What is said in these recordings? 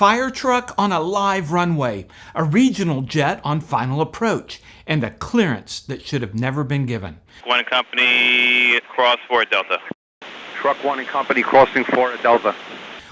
fire truck on a live runway, a regional jet on final approach, and a clearance that should have never been given. 1 and Company, cross 4 Delta. Truck 1 and Company crossing 4 at Delta.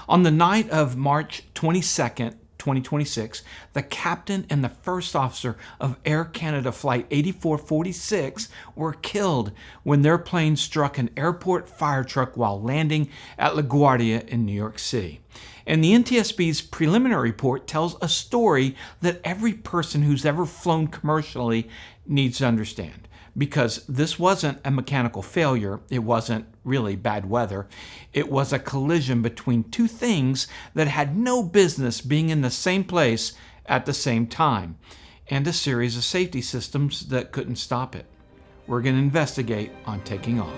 On the night of March 22nd, 2026, the captain and the first officer of Air Canada Flight 8446 were killed when their plane struck an airport fire truck while landing at LaGuardia in New York City. And the NTSB's preliminary report tells a story that every person who's ever flown commercially needs to understand. Because this wasn't a mechanical failure, it wasn't really bad weather, it was a collision between two things that had no business being in the same place at the same time, and a series of safety systems that couldn't stop it. We're going to investigate on taking off.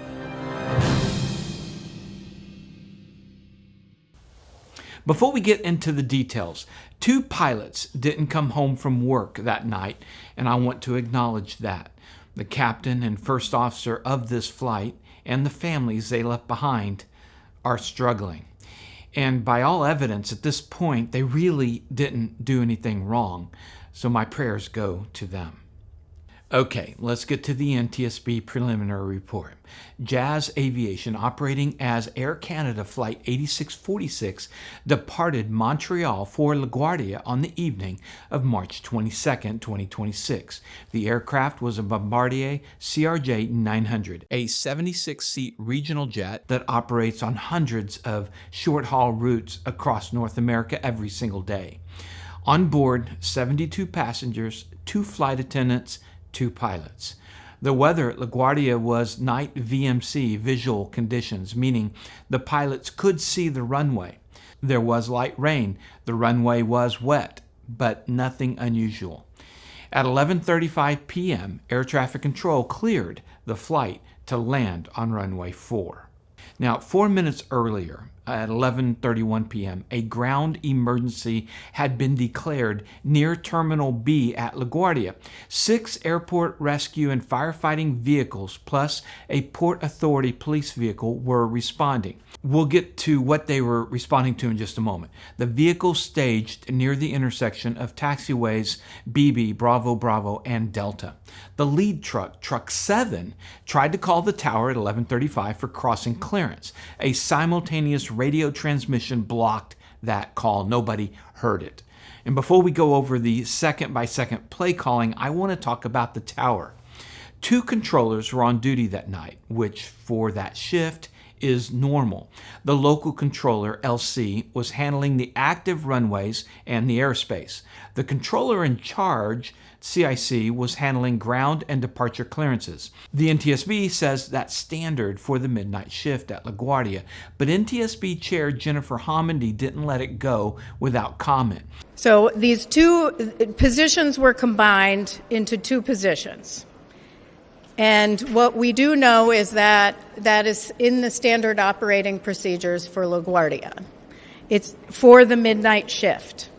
Before we get into the details, 2 pilots didn't come home from work that night, and I want to acknowledge that. The captain and first officer of this flight and the families they left behind are struggling. And by all evidence at this point, they really didn't do anything wrong. So my prayers go to them. Okay, let's get to the NTSB preliminary report. Jazz Aviation, operating as Air Canada Flight 8646, departed Montreal for LaGuardia on the evening of March 22, 2026. The aircraft was a Bombardier CRJ 900, a 76-seat regional jet that operates on hundreds of short-haul routes across North America every single day. On board, 72 passengers, 2 flight attendants, 2 pilots. The weather at LaGuardia was night VMC, visual conditions, meaning the pilots could see the runway. There was light rain. The runway was wet, but nothing unusual. At 11:35 p.m., air traffic control cleared the flight to land on runway 4. Now, 4 minutes earlier, at 11:31 p.m., a ground emergency had been declared near Terminal B at LaGuardia. 6 airport rescue and firefighting vehicles plus a Port Authority police vehicle were responding. We'll get to what they were responding to in just a moment. The vehicle staged near the intersection of taxiways BB, Bravo, Bravo, and Delta. The lead truck, Truck 7, tried to call the tower at 11:35 for crossing clearance. A simultaneous radio transmission blocked that call. Nobody heard it. And before we go over the second-by-second play calling, I want to talk about the tower. 2 controllers were on duty that night, which for that shift is normal. The local controller, LC, was handling the active runways and the airspace. The controller in charge, CIC, was handling ground and departure clearances. The NTSB says that's standard for the midnight shift at LaGuardia, but NTSB Chair Jennifer Homendy didn't let it go without comment. So these 2 positions were combined into 2 positions. And what we do know is that that is in the standard operating procedures for LaGuardia. It's for the midnight shift.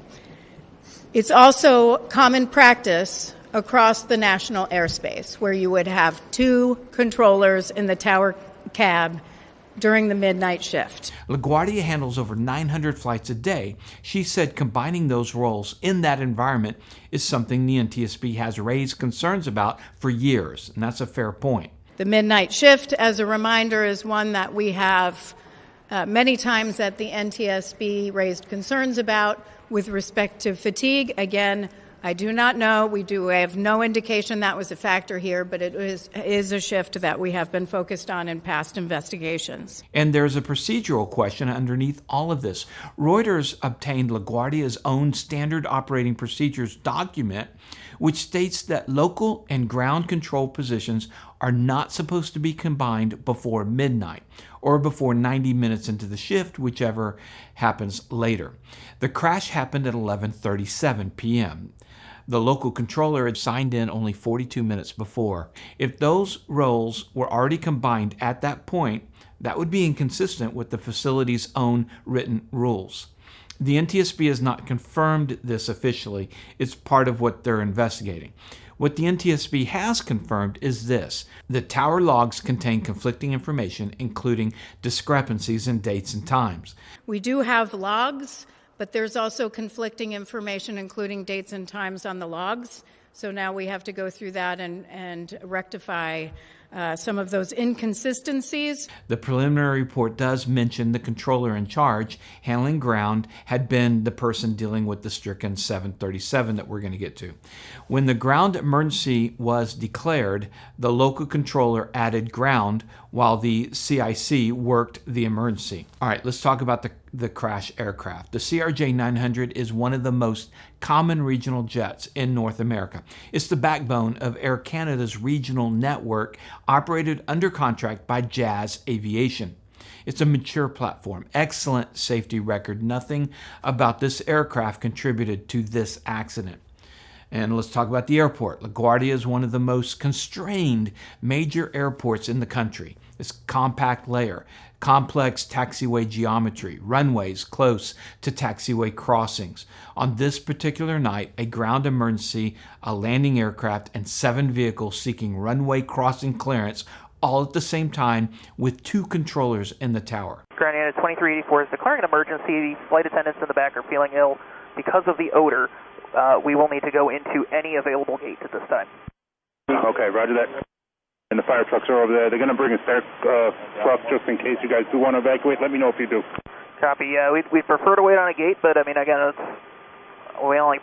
It's also common practice across the national airspace where you would have 2 controllers in the tower cab during the midnight shift. LaGuardia handles over 900 flights a day. She said combining those roles in that environment is something the NTSB has raised concerns about for years, and that's a fair point. The midnight shift, as a reminder, is one that we have many times at the NTSB raised concerns about with respect to fatigue. Again, I do not know. We have no indication that was a factor here, but it is a shift that we have been focused on in past investigations. And there's a procedural question underneath all of this. Reuters obtained LaGuardia's own standard operating procedures document, which states that local and ground control positions are not supposed to be combined before midnight or before 90 minutes into the shift, whichever happens later. The crash happened at 11:37 p.m. The local controller had signed in only 42 minutes before. If those roles were already combined at that point, that would be inconsistent with the facility's own written rules. The NTSB has not confirmed this officially. It's part of what they're investigating. What the NTSB has confirmed is this: the tower logs contain conflicting information, including discrepancies in dates and times. We do have logs but there's also conflicting information, including dates and times on the logs. So now we have to go through that and rectify some of those inconsistencies. The preliminary report does mention the controller in charge handling ground had been the person dealing with the stricken 737 that we're going to get to. When the ground emergency was declared, the local controller added ground while the CIC worked the emergency. All right, let's talk about the crash aircraft. The CRJ-900 is one of the most common regional jets in North America. It's the backbone of Air Canada's regional network, operated under contract by Jazz Aviation. It's a mature platform, excellent safety record. Nothing about this aircraft contributed to this accident. And let's talk about the airport. LaGuardia is one of the most constrained major airports in the country. It's compact layer, complex taxiway geometry, runways close to taxiway crossings. On this particular night, a ground emergency, a landing aircraft, and 7 vehicles seeking runway crossing clearance all at the same time with 2 controllers in the tower. Ground Unit 2384 is declaring an emergency. Flight attendants in the back are feeling ill. Because of the odor, we will need to go into any available gate at this time. Okay, roger that. And the fire trucks are over there. They're going to bring a start truck just in case you guys do want to evacuate. Let me know if you do. Copy. Yeah, we'd prefer to wait on a gate, but I mean, again, we only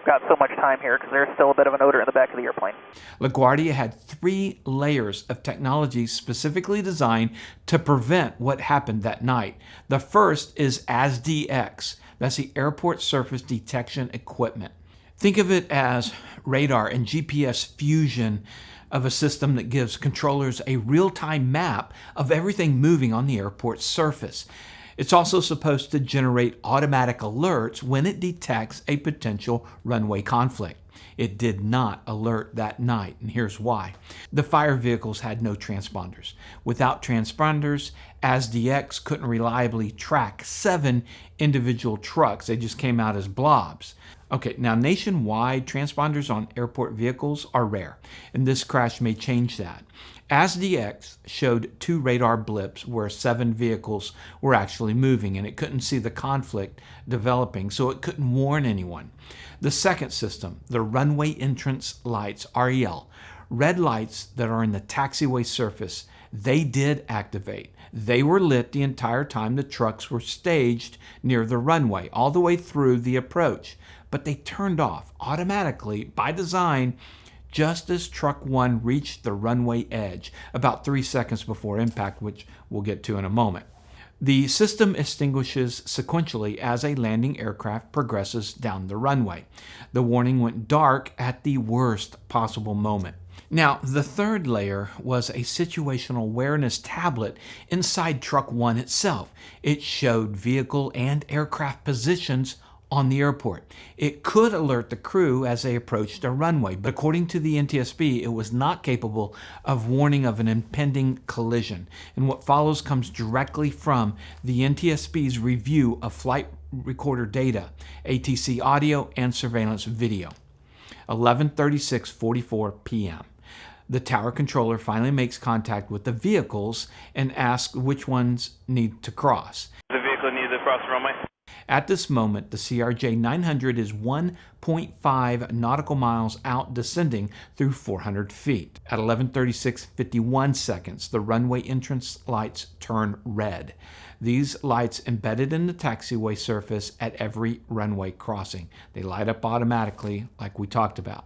got so much time here because there's still a bit of an odor in the back of the airplane. LaGuardia had 3 layers of technology specifically designed to prevent what happened that night. The first is ASDX. That's the Airport Surface Detection Equipment. Think of it as radar and GPS fusion of a system that gives controllers a real-time map of everything moving on the airport surface. It's also supposed to generate automatic alerts when it detects a potential runway conflict. It did not alert that night, and here's why. The fire vehicles had no transponders. Without transponders, ASDX couldn't reliably track 7 individual trucks. They just came out as blobs. Okay, now nationwide, transponders on airport vehicles are rare, and this crash may change that. ASDX showed 2 radar blips where 7 vehicles were actually moving, and it couldn't see the conflict developing, so it couldn't warn anyone. The second system, the runway entrance lights, REL, red lights that are in the taxiway surface, they did activate. They were lit the entire time the trucks were staged near the runway, all the way through the approach, but they turned off automatically by design just as Truck 1 reached the runway edge, about 3 seconds before impact, which we'll get to in a moment. The system extinguishes sequentially as a landing aircraft progresses down the runway. The warning went dark at the worst possible moment. Now, the third layer was a situational awareness tablet inside Truck 1 itself. It showed vehicle and aircraft positions on the airport. It could alert the crew as they approached a runway, but according to the NTSB, it was not capable of warning of an impending collision. And what follows comes directly from the NTSB's review of flight recorder data, ATC audio, and surveillance video. 11:36:44 p.m. The tower controller finally makes contact with the vehicles and asks which ones need to cross. The vehicle needs to cross the runway. At this moment, the CRJ-900 is 1.5 nautical miles out, descending through 400 feet. At 11:36:51 seconds, the runway entrance lights turn red. These lights embedded in the taxiway surface at every runway crossing. They light up automatically, like we talked about.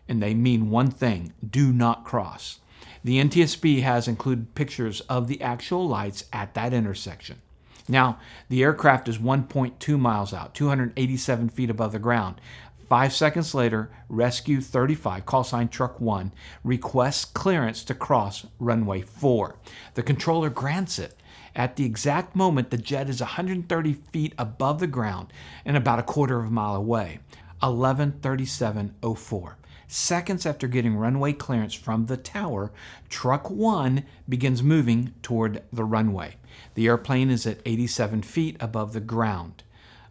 And they mean one thing: do not cross. The NTSB has included pictures of the actual lights at that intersection. Now, the aircraft is 1.2 miles out, 287 feet above the ground. 5 seconds later, Rescue 35, call sign Truck 1, requests clearance to cross runway 4. The controller grants it. At the exact moment, the jet is 130 feet above the ground and about a quarter of a mile away. 11:37:04. Seconds after getting runway clearance from the tower, Truck 1 begins moving toward the runway. The airplane is at 87 feet above the ground.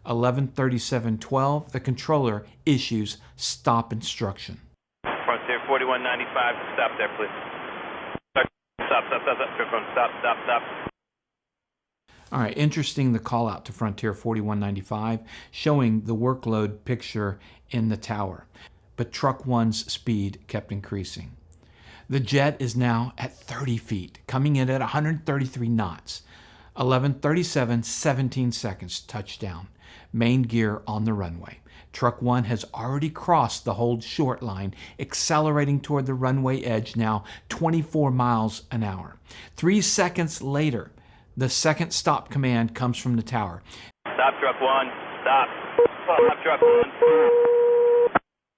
11:37:12, the controller issues stop instruction. Frontier 4195, stop there, please. Stop. All right, interesting the call out to Frontier 4195 showing the workload picture in the tower. But Truck 1's speed kept increasing. The jet is now at 30 feet, coming in at 133 knots. 11:37, 17 seconds, touchdown. Main gear on the runway. Truck 1 has already crossed the hold short line, accelerating toward the runway edge now 24 miles an hour. 3 seconds later, the second stop command comes from the tower. Stop, Truck 1. Stop. Stop, Truck 1.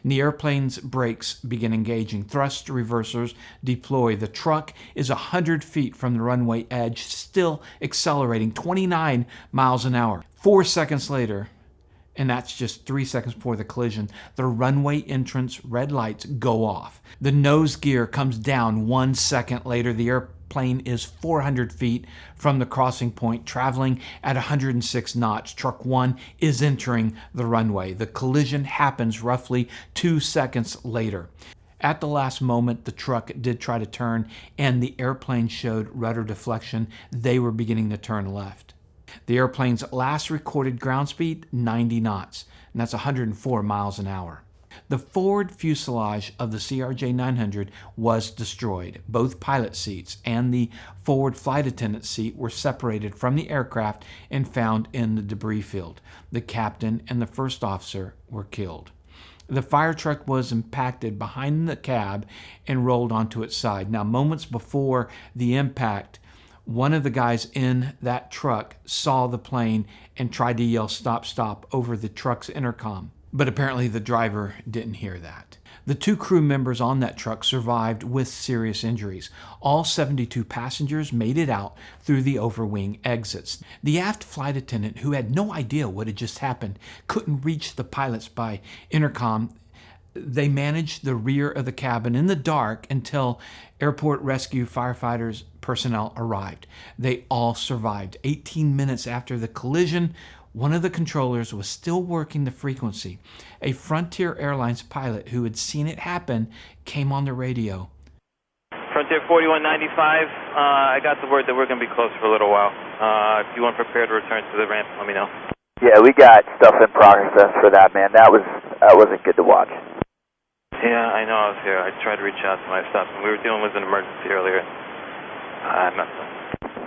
The airplane's brakes begin engaging. Thrust reversers deploy. The truck is 100 feet from the runway edge, still accelerating 29 miles an hour. 4 seconds later, and that's just 3 seconds before the collision, the runway entrance red lights go off. The nose gear comes down 1 second later. The airplane is 400 feet from the crossing point, traveling at 106 knots. Truck 1 is entering the runway. The collision happens roughly 2 seconds later. At the last moment, the truck did try to turn, and the airplane showed rudder deflection. They were beginning to turn left. The airplane's last recorded ground speed, 90 knots, and that's 104 miles an hour. The forward fuselage of the CRJ-900 was destroyed. Both pilot seats and the forward flight attendant seat were separated from the aircraft and found in the debris field. The captain and the first officer were killed. The fire truck was impacted behind the cab and rolled onto its side. Now, moments before the impact, one of the guys in that truck saw the plane and tried to yell "stop, stop" over the truck's intercom. But apparently the driver didn't hear that. The 2 crew members on that truck survived with serious injuries. All 72 passengers made it out through the overwing exits. The aft flight attendant, who had no idea what had just happened, couldn't reach the pilots by intercom. They managed the rear of the cabin in the dark until airport rescue firefighters personnel arrived. They all survived. 18 minutes after the collision, one of the controllers was still working the frequency. A Frontier Airlines pilot who had seen it happen came on the radio. Frontier 4195, I got the word that we're going to be closed for a little while. If you want prepared to return to the ramp, let me know. Yeah, we got stuff in progress for that, man. That wasn't good to watch. Yeah, I know I was here. I tried to reach out to my stuff, and we were dealing with an emergency earlier.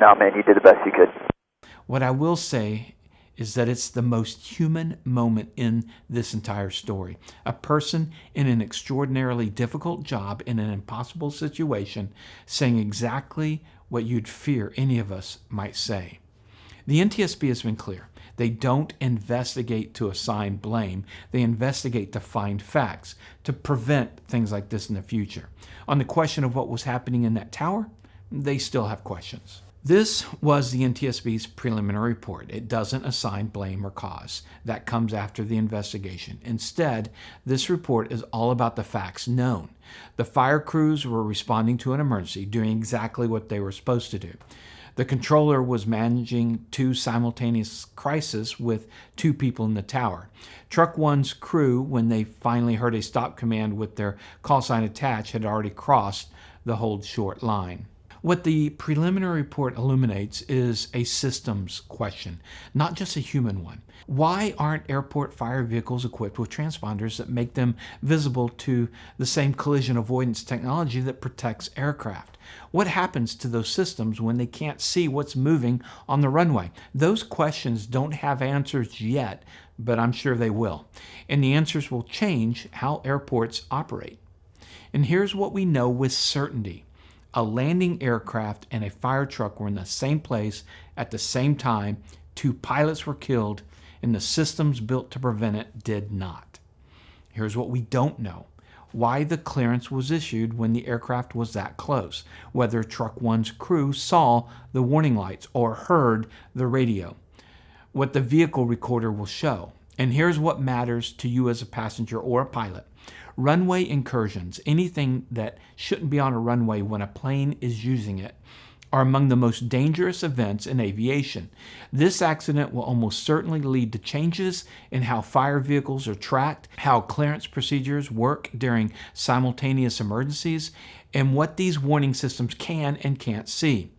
No, man, you did the best you could. What I will say is that it's the most human moment in this entire story. A person in an extraordinarily difficult job in an impossible situation saying exactly what you'd fear any of us might say. The NTSB has been clear. They don't investigate to assign blame. They investigate to find facts, to prevent things like this in the future. On the question of what was happening in that tower, they still have questions. This was the NTSB's preliminary report. It doesn't assign blame or cause. That comes after the investigation. Instead, this report is all about the facts known. The fire crews were responding to an emergency, doing exactly what they were supposed to do. The controller was managing 2 simultaneous crises with 2 people in the tower. Truck 1's crew, when they finally heard a stop command with their call sign attached, had already crossed the hold short line. What the preliminary report illuminates is a systems question, not just a human one. Why aren't airport fire vehicles equipped with transponders that make them visible to the same collision avoidance technology that protects aircraft? What happens to those systems when they can't see what's moving on the runway? Those questions don't have answers yet, but I'm sure they will. And the answers will change how airports operate. And here's what we know with certainty. A landing aircraft and a fire truck were in the same place at the same time. 2 pilots were killed, and the systems built to prevent it did not. Here's what we don't know. Why the clearance was issued when the aircraft was that close. Whether Truck 1's crew saw the warning lights or heard the radio. What the vehicle recorder will show. And here's what matters to you as a passenger or a pilot. Runway incursions, anything that shouldn't be on a runway when a plane is using it, are among the most dangerous events in aviation. This accident will almost certainly lead to changes in how fire vehicles are tracked, how clearance procedures work during simultaneous emergencies, and what these warning systems can and can't see.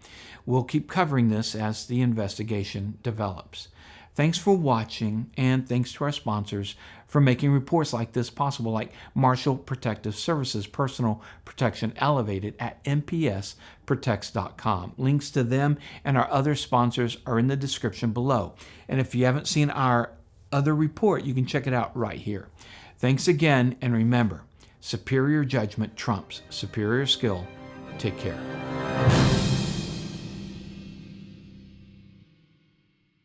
We'll keep covering this as the investigation develops. Thanks for watching, and thanks to our sponsors for making reports like this possible, like Marshall Protective Services, Personal Protection Elevated at npsprotects.com. Links to them and our other sponsors are in the description below. And if you haven't seen our other report, you can check it out right here. Thanks again, and remember, superior judgment trumps superior skill. Take care.